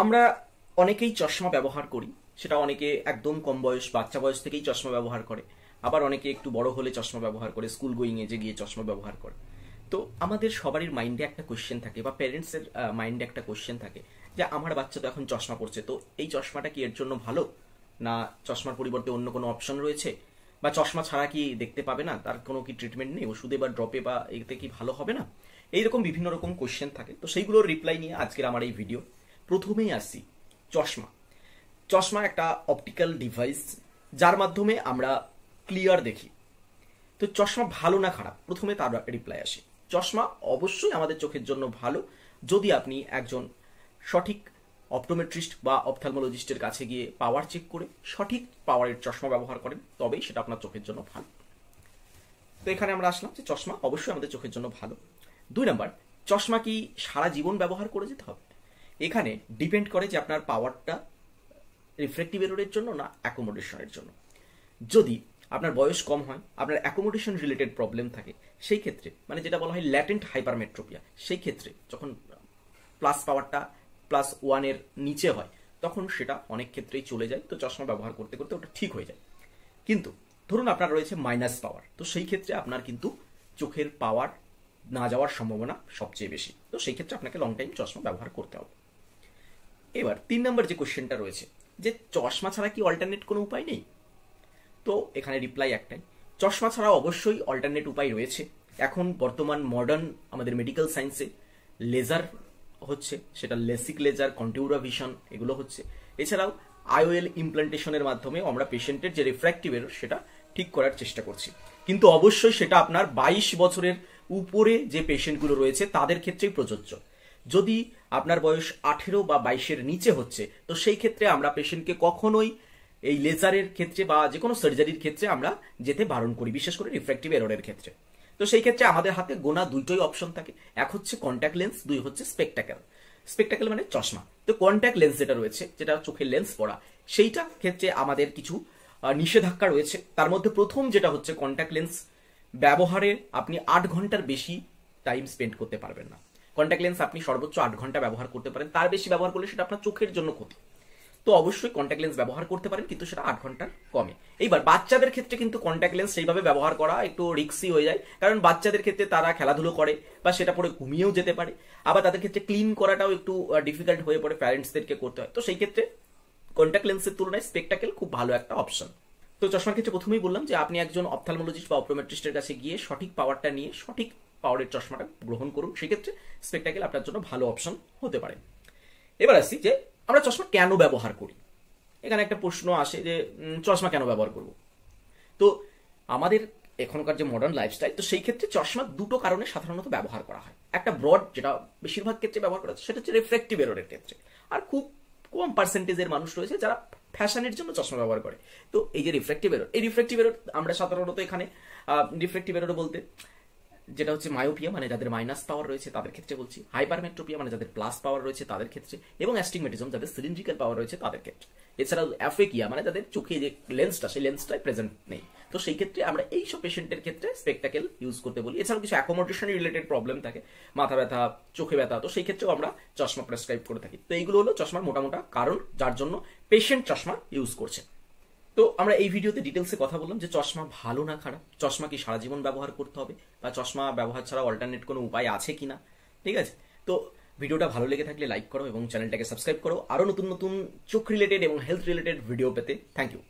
আমরা অনেকেই চশমা ব্যবহার করি, সেটা অনেকে একদম কম বয়স বাচ্চা বয়স থেকেই চশমা ব্যবহার করে, আবার অনেকে একটু বড় হলে চশমা ব্যবহার করে, স্কুল গোয়িং এজে গিয়ে চশমা ব্যবহার করে। তো আমাদের সবারই মাইন্ডে একটা কোশ্চেন থাকে বা প্যারেন্টসের মাইন্ডে একটা কোশ্চেন থাকে যে আমার বাচ্চা তো এখন চশমা পড়ছে, তো এই চশমাটা কি এর জন্য ভালো, না চশমার পরিবর্তে অন্য কোনো অপশন রয়েছে, বা চশমা ছাড়া কি দেখতে পাবে না, তার কোনো কি ট্রিটমেন্ট নেই, ওষুধে বা ড্রপে বা এতে কি ভালো হবে না। এইরকম বিভিন্ন রকম কোশ্চেন থাকে, তো সেইগুলোর রিপ্লাই নিয়ে আজকের আমার এই ভিডিও। প্রথমেই আসি চশমা। চশমা একটা অপটিক্যাল ডিভাইস যার মাধ্যমে আমরা ক্লিয়ার দেখি। তো চশমা ভালো না খারাপ, প্রথমে তার রিপ্লাই আসে। চশমা অবশ্যই আমাদের চোখের জন্য ভালো যদি আপনি একজন সঠিক অপটোমেট্রিস্ট বা অপথ্যালমোলজিস্টের কাছে গিয়ে পাওয়ার চেক করে সঠিক পাওয়ারের চশমা ব্যবহার করেন, তবেই সেটা আপনার চোখের জন্য ভালো। তো এখানে আমরা আসলাম যে চশমা অবশ্যই আমাদের চোখের জন্য ভালো। 2 নাম্বার, চশমা কি সারা জীবন ব্যবহার করে যেতে হবে? এখানে ডিপেন্ড করে যে আপনার পাওয়ারটা রিফ্র্যাক্টিভ এররের জন্য না অ্যাকোমোডেশনের জন্য। যদি আপনার বয়স কম হয়, আপনার অ্যাকোমোডেশন রিলেটেড প্রবলেম থাকে, সেই ক্ষেত্রে মানে যেটা বলা হয় ল্যাটেন্ট হাইপারমেট্রোপিয়া, সেই ক্ষেত্রে যখন প্লাস পাওয়ারটা +1 নিচে হয় তখন সেটা অনেক ক্ষেত্রেই চলে যায়, তো চশমা ব্যবহার করতে করতে ওটা ঠিক হয়ে যায়। কিন্তু ধরুন আপনার রয়েছে মাইনাস পাওয়ার, তো সেই ক্ষেত্রে আপনার কিন্তু চোখের পাওয়ার না যাওয়ার সম্ভাবনা সবচেয়ে বেশি, তো সেই ক্ষেত্রে আপনাকে লং টাইম চশমা ব্যবহার করতে হবে। এবার 3 নম্বর যে কোশ্চেনটা রয়েছে যে চশমা ছাড়া কি অল্টারনেট কোনো উপায় নেই? তো এখানে রিপ্লাই একটাই, চশমা ছাড়া অবশ্যই অল্টারনেট উপায় রয়েছে। এখন বর্তমান মডার্ন আমাদের মেডিকেল সায়েন্সে লেজার হচ্ছে, সেটা লেসিক লেজার, কন্টিউরা ভিশন এগুলো হচ্ছে। এছাড়াও আইওএল ইমপ্লান্টেশনের মাধ্যমে আমরা পেশেন্টের যে রিফ্র্যাক্টিভ এরর সেটা ঠিক করার চেষ্টা করছি। কিন্তু অবশ্যই সেটা আপনার 22 বছরের উপরে যে পেশেন্টগুলো রয়েছে তাদের ক্ষেত্রেই প্রযোজ্য। যদি আপনার বয়স 18 বা 22-এর নিচে হচ্ছে, তো সেই ক্ষেত্রে আমরা পেশেন্টকে কখনোই এই লেজারের ক্ষেত্রে বা যে কোনো সার্জারির ক্ষেত্রে আমরা যেতে বারণ করি, বিশেষ করে রিফ্র্যাক্টিভ এররের ক্ষেত্রে। তো সেই ক্ষেত্রে আমাদের হাতে গোনা দুটোই অপশন থাকে, এক হচ্ছে কন্ট্যাক্ট লেন্স, 2 হচ্ছে স্পেকটাকেল। স্পেকটাকেল মানে চশমা। তো কন্ট্যাক্ট লেন্স যেটা রয়েছে, যেটা চোখের লেন্স পরা, সেইটা ক্ষেত্রে আমাদের কিছু নিষেধাজ্ঞা রয়েছে। তার মধ্যে প্রথম যেটা হচ্ছে কন্ট্যাক্ট লেন্স ব্যবহারে আপনি 8 ঘন্টার বেশি টাইম স্পেন্ড করতে পারবেন না। কন্ট্যাক্ট লেন্স আপনি সর্বোচ্চ 8 ঘন্টা ব্যবহার করতে পারেন, তার বেশি ব্যবহার করলে সেটা আপনার চোখের জন্য ক্ষতি। তো অবশ্যই কন্ট্যাক্ট লেন্স ব্যবহার করতে পারেন, কিন্তু সেটা 8 ঘন্টার কমে। এইবার বাচ্চাদের ক্ষেত্রে কিন্তু কন্ট্যাক্ট লেন্স সেইভাবে ব্যবহার করা একটু রিস্কি হয়ে যায়, কারণ বাচ্চাদের ক্ষেত্রে তারা খেলাধুলো করে বা সেটা পরে ঘুমিয়েও যেতে পারে, আবার তাদের ক্ষেত্রে ক্লিন করাটাও একটু ডিফিকাল্ট হয়ে পড়ে, প্যারেন্টসদেরকে করতে হয়। তো সেই ক্ষেত্রে কন্ট্যাক্ট লেন্সের তুলনায় স্পেকটাকেল খুব ভালো একটা অপশন। তো চশমার ক্ষেত্রে প্রথমেই বললাম যে আপনি একজন অপথ্যালমোলজিস্ট বা অপটোমেট্রিস্টের কাছে গিয়ে সঠিক পাওয়ারটা নিয়ে সঠিক পাওয়ারের চশমাটা গ্রহণ করুন, সেক্ষেত্রে স্পেকটাকেল আপনার জন্য ভালো অপশন হতে পারে। এবার আসছি যে আমরা চশমা কেন ব্যবহার করি। এখানে একটা প্রশ্ন আসে যে চশমা কেন ব্যবহার করব। তো আমাদের এখনকার যে মডার্ন লাইফস্টাইল, তো সেই ক্ষেত্রে চশমা দুটো কারণে সাধারণত ব্যবহার করা হয়। একটা ব্রড, যেটা বেশিরভাগ ক্ষেত্রে ব্যবহার করা হয়, সেটা হচ্ছে রিফ্র্যাক্টিভ এররের ক্ষেত্রে। আর খুব কম পার্সেন্টেজের মানুষ রয়েছে যারা ফ্যাশনের জন্য চশমা ব্যবহার করে। তো এই যে রিফ্র্যাক্টিভ এরর, এই রিফ্র্যাক্টিভ এরর আমরা সাধারণত এখানে রিফ্র্যাক্টিভ এরর বলতে যেটা হচ্ছে মায়োপিয়া, মানে যাদের মাইনাস পাওয়ার রয়েছে তাদের ক্ষেত্রে বলছি, হাইপারমেট্রোপিয়া মানে যাদের প্লাস পাওয়ার রয়েছে তাদের ক্ষেত্রে, এবং অ্যাস্টিগমেটিজম যাদের সিলিন্ড্রিক্যাল পাওয়ার রয়েছে তাদের ক্ষেত্রে। এছাড়াও অ্যাফেকিয়া মানে যাদের চোখে যে লেন্সটা, সেই লেন্সটাই প্রেজেন্ট নেই। তো সেই ক্ষেত্রে আমরা এইসব পেশেন্টের ক্ষেত্রে স্পেকটাকেল ইউজ করতে বলি। এছাড়াও কিছু অ্যাকোমোডেশন রিলেটেড প্রবলেম থাকে, মাথা ব্যথা, চোখে ব্যথা, তো সেই ক্ষেত্রেও আমরা চশমা প্রেসক্রাইব করে থাকি। তো এইগুলো হলো চশমার মোটামোটা কারণ যার জন্য পেশেন্ট চশমা ইউজ করছে। তো আমরা এই ভিডিওতে ডিটেলসে কথা বললাম যে চশমা ভালো না খারাপ, চশমা কি সারা জীবন ব্যবহার করতে হবে, বা চশমা ব্যবহার ছাড়া অল্টারনেট কোনো উপায় আছে কিনা। ঠিক আছে, তো ভিডিওটা ভালো লেগে থাকলে লাইক করো এবং চ্যানেলটাকে সাবস্ক্রাইব করো আরো নতুন নতুন চোখ রিলেটেড এবং হেলথ রিলেটেড ভিডিও পেতে। Thank you.